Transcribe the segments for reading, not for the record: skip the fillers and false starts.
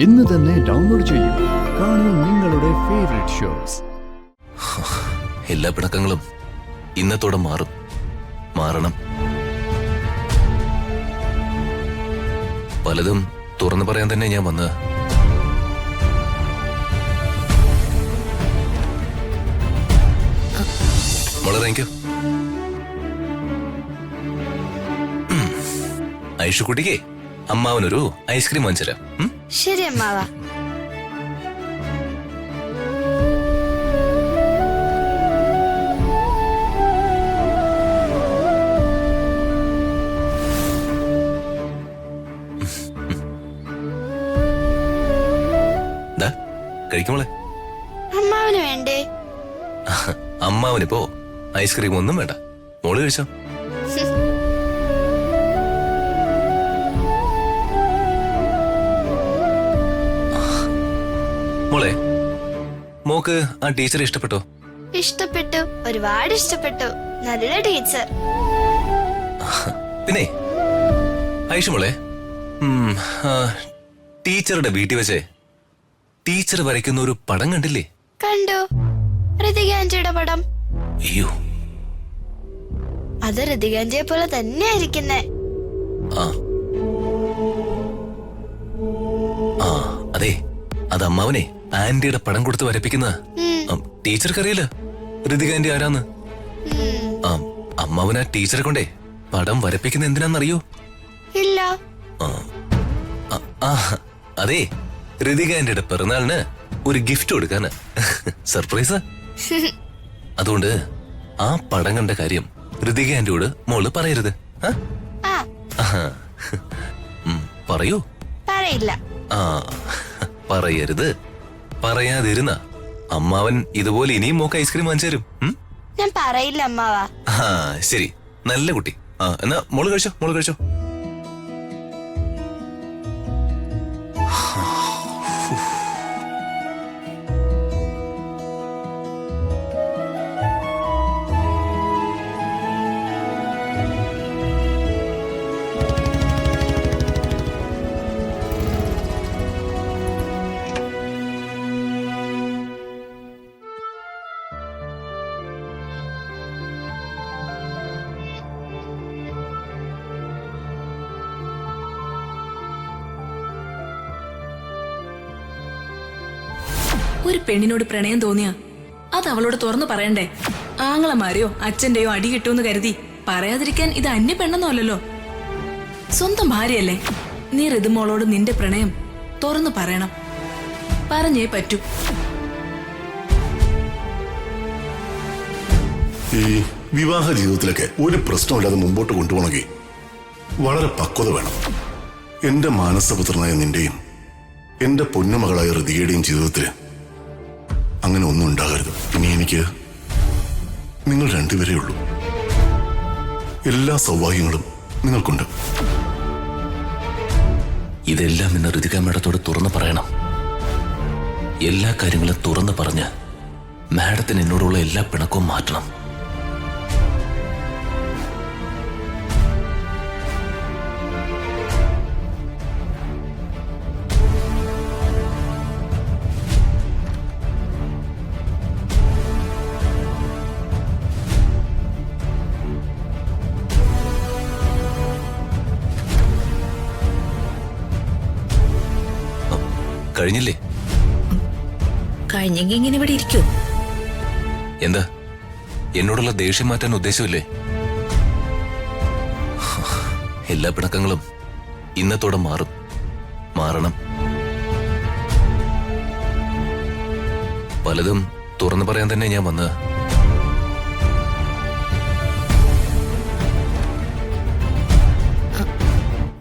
ഇന്ന് തന്നെ ഡൗൺലോഡ് ചെയ്യൂ. കാണൂ നിങ്ങളുടെ ഫേവറേറ്റ് ഷോസ്. എല്ലാ പിണക്കങ്ങളും ഇന്നത്തോടെ മാറണം. പലതും തുറന്നു പറയാൻ തന്നെ ഞാൻ വന്നത്. മോളറിയിക്കോ. ഐഷുക്കുട്ടിക്ക് അമ്മാവനൊരു ഐസ്ക്രീം വാങ്ങിച്ചരാം. ശരി അമ്മാവ. കഴിക്കുമോളെ. അമ്മാവന് വേണ്ടേ? അമ്മാവനിപ്പോ ഐസ്ക്രീം ഒന്നും വേണ്ട, മോള് കഴിച്ചോ. മോളെ, മോക്ക് ആ ടീച്ചറെ ഇഷ്ടപ്പെട്ടോ? ഇഷ്ടപ്പെട്ടു, ഒരുപാട് ഇഷ്ടപ്പെട്ടു. നല്ല ടീച്ചർ. പിന്നെ ഐഷു മോളെ, ടീച്ചറുടെ വീട്ടിൽ വെച്ചേ ടീച്ചർ വരയ്ക്കുന്ന ഒരു പടം കണ്ടില്ലേ? കണ്ടു, ഋതിക ആന്റിയുടെ പടം. അയ്യോ, അത് ഋതിക ആന്റിയെ പോലെ തന്നെ ഇരിക്കുന്നേ. അതെ, അത് അമ്മാവനെ ആന്റിയുടെ പടം കൊടുത്ത് വരപ്പിക്കുന്ന. ടീച്ചർക്കറിയില്ല ഋതിക ആന്റി ആരാന്ന്. അമ്മാവൻ ആ ടീച്ചറെ കൊണ്ടേ പടം വരപ്പിക്കുന്ന എന്തിനാന്നറിയോ? ഇല്ല. അതെ, ഋതിക ആന്റിയുടെ പിറന്നാളിന് ഒരു ഗിഫ്റ്റ് കൊടുക്കാന്. സർപ്രൈസ്. അതുകൊണ്ട് ആ പടം കണ്ട കാര്യം ഋതിക ആന്റിയോട് മോള് പറയരുത്. പറയൂ. പറയില്ല. പറയരുത്. പറയാതിരുന്ന അമ്മാവൻ ഇതുപോലെ ഇനിയും മോക്ക് ഐസ്ക്രീം വാങ്ങിച്ചു തരും. ഞാൻ പറയില്ല അമ്മാവ. ശരി, നല്ല കുട്ടി. എന്നാ മോള് കഴിച്ചോ. ഒരു പെണ്ണിനോട് പ്രണയം തോന്നിയാ അത് അവളോട് തുറന്നു പറയണ്ടേ? ആങ്ങളമാരെയോ അച്ഛന്റെയോ അടി കിട്ടുമെന്ന് കരുതി പറയാതിരിക്കാൻ ഇത് അന്യ പെണ്ണെന്നല്ലോ. സ്വന്തം ഭാര്യയല്ലേ. നീ ഋതുമോളോട് നിന്റെ പ്രണയം തുറന്നു പറയണം. പറഞ്ഞേ പറ്റൂ. ഈ വിവാഹ ജീവിതത്തിലൊക്കെ ഒരു പ്രശ്നമില്ലാതെ മുമ്പോട്ട് കൊണ്ടുപോകണമെങ്കിൽ വളരെ പക്വത വേണം. എന്റെ മാനസപുത്രനായ നിന്റെയും എന്റെ പൊന്നുമകളായ ഋതികയുടെയും ജീവിതത്തില് അങ്ങനെ ഒന്നും ഉണ്ടാകരുത്. ഇനി എനിക്ക് നിങ്ങൾ രണ്ടുപേരേ ഉള്ളൂ. എല്ലാ സൗഭാഗ്യങ്ങളും നിങ്ങൾക്കുണ്ട്. ഇതെല്ലാം ഇന്ന് ഋതിക മാഡത്തോട് തുറന്നു പറയണം. എല്ലാ കാര്യങ്ങളും തുറന്നു പറഞ്ഞ് മാഡത്തിന് എന്നോടുള്ള എല്ലാ പിണക്കവും മാറ്റണം. കഴിഞ്ഞില്ലേ? കഴിഞ്ഞെങ്കിൽ ഇങ്ങനെ ഇവിടെ ഇരിക്കൂ. എന്താ, എന്നോടുള്ള ദേഷ്യം മാറ്റാൻ ഉദ്ദേശമില്ലേ? എല്ലാ പിണക്കങ്ങളും ഇന്നത്തോടെ മാറണം. പലതും തുറന്നു പറയാൻ തന്നെ ഞാൻ വന്നത്.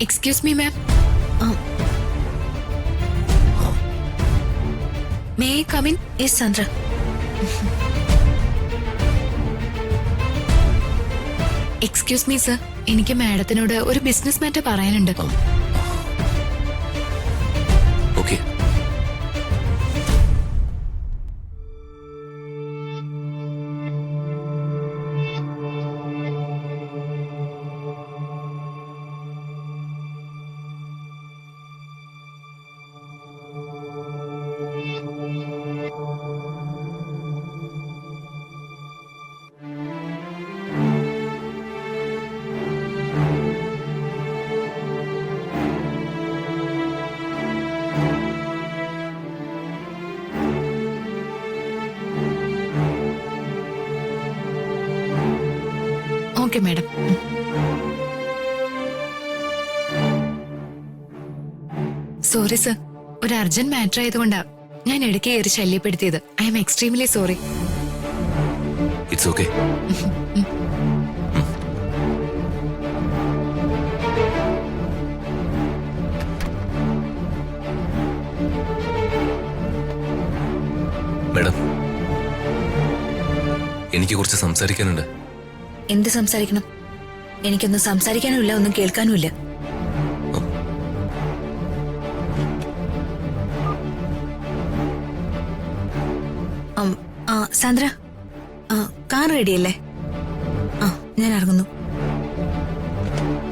Excuse me ma'am. May I come in? Yes, Sandra. Excuse me sir, എനിക്ക് മാഡത്തിനോട് ഒരു ബിസിനസ് മാറ്റർ പറയാനുണ്ട്. Okay. Okay madam. Sorry sir, ഒരു അർജന്റ് മാറ്റർ ആയതുകൊണ്ടാ ഞാൻ ഇടയ്ക്ക് കയറി ശല്യപ്പെടുത്തിയത്. I am extremely sorry. It's okay. Madam, എനിക്ക് കുറച്ച് സംസാരിക്കാനുണ്ട്. എന്ത് സംസാരിക്കണം? എനിക്കൊന്നും സംസാരിക്കാനുമില്ല, ഒന്നും കേൾക്കാനുമില്ല. സാന്ദ്ര, കാർ റെഡിയല്ലേ? ഞാൻ ഇറങ്ങുന്നു.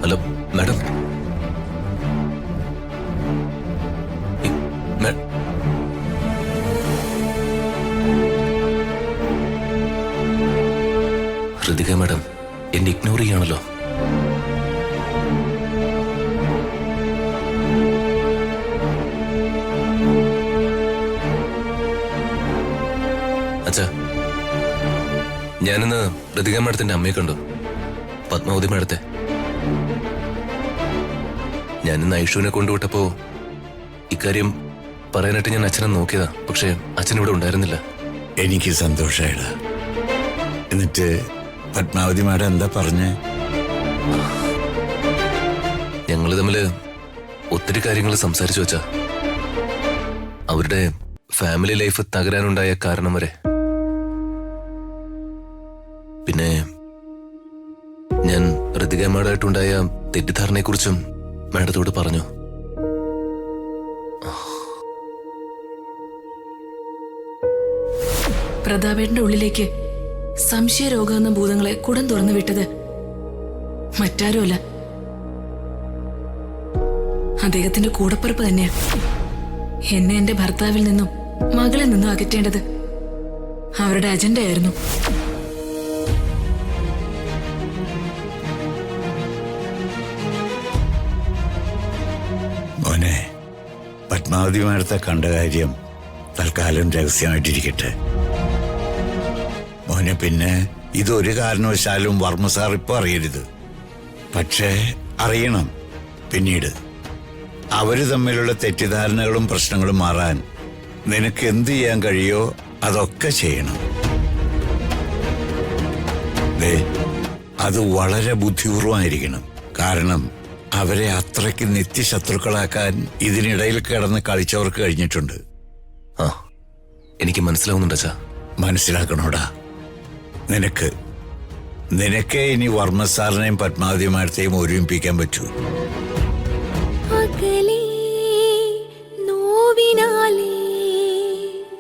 Hello madam. ഹൃതിക മാഡം എന്നെ ഇഗ്നോർ ചെയ്യാണല്ലോ. അച്ഛാ, ഞാനിന്ന് ഹൃതിക മാഡത്തിന്റെ അമ്മയെ കണ്ടു, പത്മാവതി മാഡത്തെ. ഞാനിന്ന് ഐഷുവിനെ കൊണ്ടുവിട്ടപ്പോ ഇക്കാര്യം പറയാനായിട്ട് ഞാൻ അച്ഛനെ നോക്കിയതാ. പക്ഷെ അച്ഛൻ ഇവിടെ ഉണ്ടായിരുന്നില്ല. എനിക്ക് സന്തോഷായിടാ. എന്നിട്ട് പത്മാവതി മാഡം എന്താ പറഞ്ഞേ? ഞങ്ങള് തമ്മില് ഒത്തിരി കാര്യങ്ങൾ സംസാരിച്ചു വച്ചാ. അവരുടെ ഫാമിലി ലൈഫ് തകരാനുണ്ടായ കാരണം വരെ. പിന്നെ ഞാൻ ഋതിക മാഡമായിട്ടുണ്ടായ തെറ്റിദ്ധാരണയെക്കുറിച്ചും മാഡത്തോട് പറഞ്ഞു. പ്രതാപേട്ടന്റെ ഉള്ളിലേക്ക് സംശയരോഗം എന്ന ഭൂതങ്ങളെ കുടം തുറന്നു വിട്ടത് മറ്റാരുമല്ല, അദ്ദേഹത്തിന്റെ കൂടപ്പിറപ്പ് തന്നെയാ. എന്നെ എന്റെ ഭർത്താവിൽ നിന്നും മകളിൽ നിന്നും അകറ്റേണ്ടത് അവരുടെ അജണ്ടയായിരുന്നു. മോനെ, പത്മാവതി മാഡത്തെ കണ്ട കാര്യം തൽക്കാലം രഹസ്യമായിട്ടിരിക്കട്ടെ മോനെ. പിന്നെ ഇതൊരു കാരണവശാലും വർമ്മ സാർ ഇപ്പൊ അറിയരുത്. പക്ഷേ അറിയണം പിന്നീട്. അവര് തമ്മിലുള്ള തെറ്റിദ്ധാരണകളും പ്രശ്നങ്ങളും മാറാൻ നിനക്ക് എന്ത് ചെയ്യാൻ കഴിയോ അതൊക്കെ ചെയ്യണം. അത് വളരെ ബുദ്ധിപൂർവമായിരിക്കണം. കാരണം അവരെ അത്രയ്ക്ക് നിത്യശത്രുക്കളാക്കാൻ ഇതിനിടയിൽ കിടന്ന് കളിച്ചവർക്ക് കഴിഞ്ഞിട്ടുണ്ട്. ആ, എനിക്ക് മനസ്സിലാവുന്നുണ്ട് അച്ഛാ. മനസ്സിലാക്കണോടാ. നിനക്കേ ഇനി വർമ്മ സാറിനെയും പത്മാവതി മാഡത്തെയും ഒരുമിപ്പിക്കാൻ പറ്റൂ. നോവിനാലേ